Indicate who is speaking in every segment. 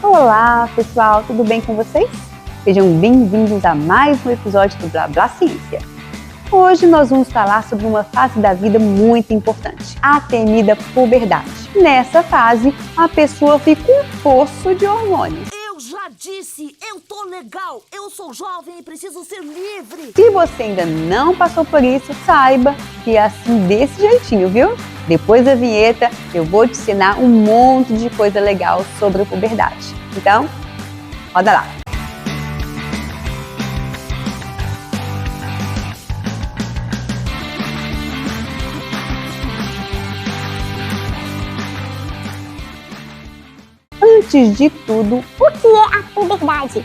Speaker 1: Olá pessoal, tudo bem com vocês? Sejam bem-vindos a mais um episódio do Blá Blá Ciência. Hoje nós vamos falar sobre uma fase da vida muito importante, a temida puberdade. Nessa fase, a pessoa fica um poço de hormônios.
Speaker 2: Eu já disse, eu tô legal, eu sou jovem e preciso ser livre.
Speaker 1: Se você ainda não passou por isso, saiba que é assim desse jeitinho, viu? Depois da vinheta, eu vou te ensinar um monte de coisa legal sobre a puberdade. Então, roda lá! Antes de tudo,
Speaker 3: o que é a puberdade?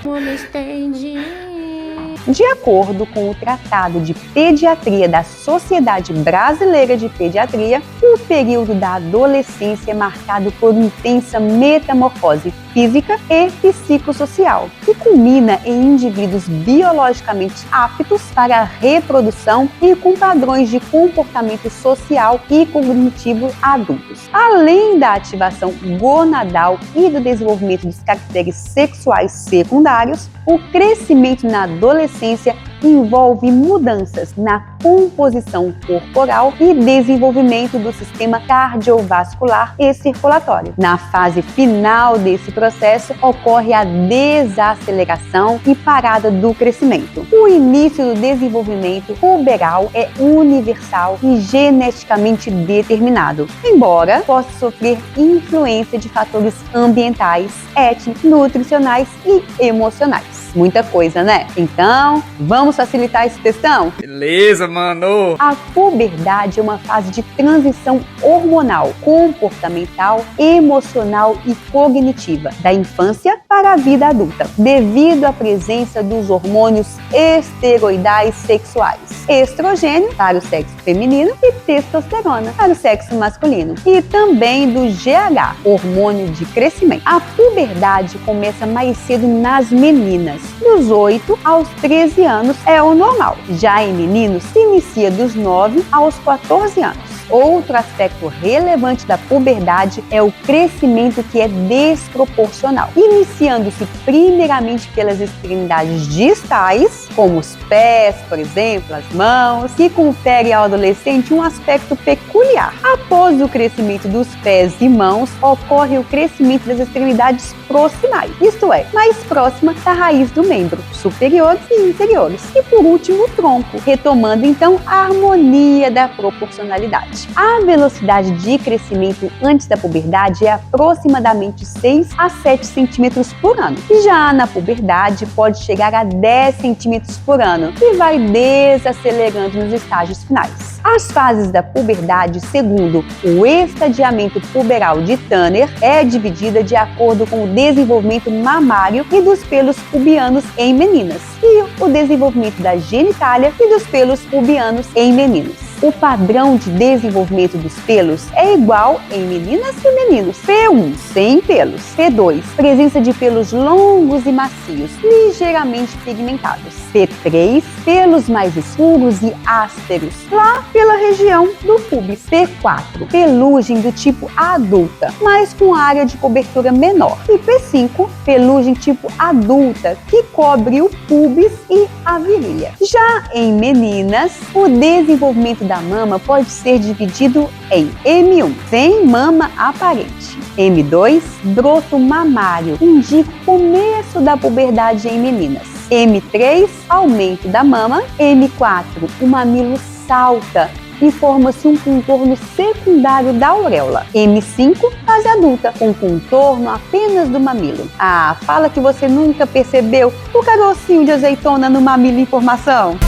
Speaker 1: De acordo com o Tratado de Pediatria da Sociedade Brasileira de Pediatria, o período da adolescência é marcado por intensa metamorfose física e psicossocial, que culmina em indivíduos biologicamente aptos para a reprodução e com padrões de comportamento social e cognitivo adultos. Além da ativação gonadal e do desenvolvimento dos caracteres sexuais secundários, o crescimento na adolescência envolve mudanças na composição corporal e desenvolvimento do sistema cardiovascular e circulatório. Na fase final desse processo, ocorre a desaceleração e parada do crescimento. O início do desenvolvimento puberal é universal e geneticamente determinado, embora possa sofrer influência de fatores ambientais, étnicos, nutricionais e emocionais. Muita coisa, né? Então, vamos facilitar esse textão?
Speaker 4: Beleza, mano!
Speaker 1: A puberdade é uma fase de transição hormonal, comportamental, emocional e cognitiva da infância para a vida adulta, devido à presença dos hormônios esteroidais sexuais, estrogênio para o sexo feminino e testosterona para o sexo masculino, e também do GH, hormônio de crescimento. A puberdade começa mais cedo nas meninas. Dos 8 aos 13 anos é o normal. Já em meninos, se inicia dos 9 aos 14 anos. Outro aspecto relevante da puberdade é o crescimento que é desproporcional, iniciando-se primeiramente pelas extremidades distais, como os pés, por exemplo, as mãos, que confere ao adolescente um aspecto peculiar. Após o crescimento dos pés e mãos, ocorre o crescimento das extremidades proximais, isto é, mais próxima da raiz do membro, superiores e inferiores. E por último, o tronco, retomando então a harmonia da proporcionalidade. A velocidade de crescimento antes da puberdade é aproximadamente 6 a 7 centímetros por ano. Já na puberdade pode chegar a 10 centímetros por ano e vai desacelerando nos estágios finais. As fases da puberdade, segundo o estadiamento puberal de Tanner, é dividida de acordo com o desenvolvimento mamário e dos pelos pubianos em meninas e o desenvolvimento da genitália e dos pelos pubianos em meninos. O padrão de desenvolvimento dos pelos é igual em meninas e meninos. P1, sem pelos. P2, presença de pelos longos e macios, ligeiramente pigmentados. P3, pelos mais escuros e ásperos, lá pela região do pubis. P4, pelugem do tipo adulta, mas com área de cobertura menor. E P5, pelugem tipo adulta, que cobre o pubis e a virilha. Já em meninas, o desenvolvimento da mama pode ser dividido em M1, sem mama aparente. M2, broto mamário, indica o começo da puberdade em meninas. M3, aumento da mama. M4, o mamilo salta e forma-se um contorno secundário da auréola. M5, fase adulta, com contorno apenas do mamilo. Ah, fala que você nunca percebeu o carocinho de azeitona no mamilo em formação.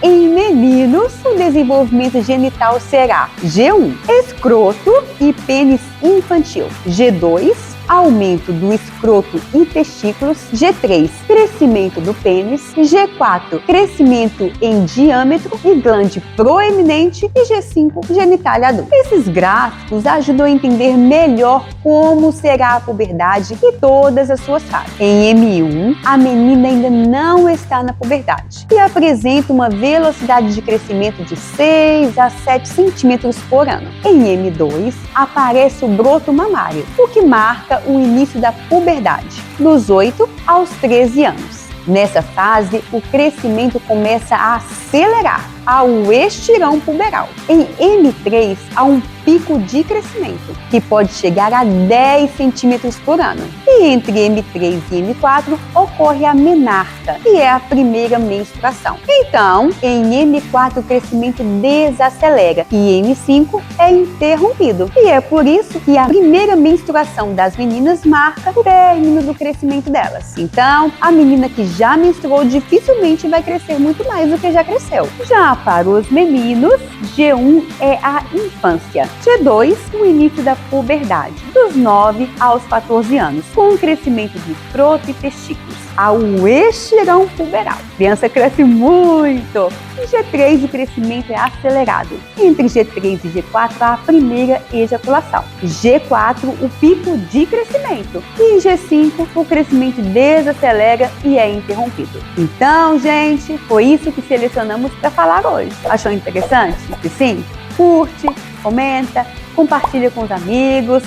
Speaker 1: Em meninos, o desenvolvimento genital será G1, escroto e pênis infantil. G2, aumento do escroto e testículos. G3, crescimento do pênis. G4, crescimento em diâmetro e glande proeminente. E G5, genitália adulta. Esses gráficos ajudam a entender melhor como será a puberdade e todas as suas fases. Em M1, a menina ainda não está na puberdade e apresenta uma velocidade de crescimento de 6 a 7 centímetros por ano. Em M2, aparece o broto mamário, o que marca o início da puberdade, dos 8 aos 13 anos. Nessa fase, o crescimento começa a acelerar ao estirão puberal. Em M3, há um pico de crescimento, que pode chegar a 10 centímetros por ano. E entre M3 e M4, ocorre a menarca, que é a primeira menstruação. Então, em M4, o crescimento desacelera e M5 é interrompido. E é por isso que a primeira menstruação das meninas marca o término do crescimento delas. Então, a menina que já menstruou dificilmente vai crescer muito mais do que já cresceu. Já para os meninos, G1 é a infância. G2, o início da puberdade, dos 9 aos 14 anos, com o crescimento de escroto e testículos, ao estirão puberal. A criança cresce muito. Em G3, o crescimento é acelerado. Entre G3 e G4, há a primeira ejaculação. G4, o pico de crescimento. E em G5, o crescimento desacelera e é interrompido. Então, gente, foi isso que selecionamos para falar hoje. Achou interessante? Se sim, curte, comenta, compartilha com os amigos.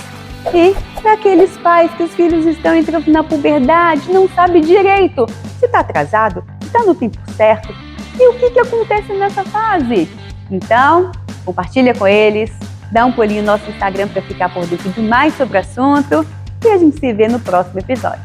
Speaker 1: E para aqueles pais que os filhos estão entrando na puberdade, não sabe direito se está atrasado, se está no tempo certo e o que acontece nessa fase. Então, compartilha com eles, dá um pulinho no nosso Instagram para ficar por dentro de mais sobre o assunto e a gente se vê no próximo episódio.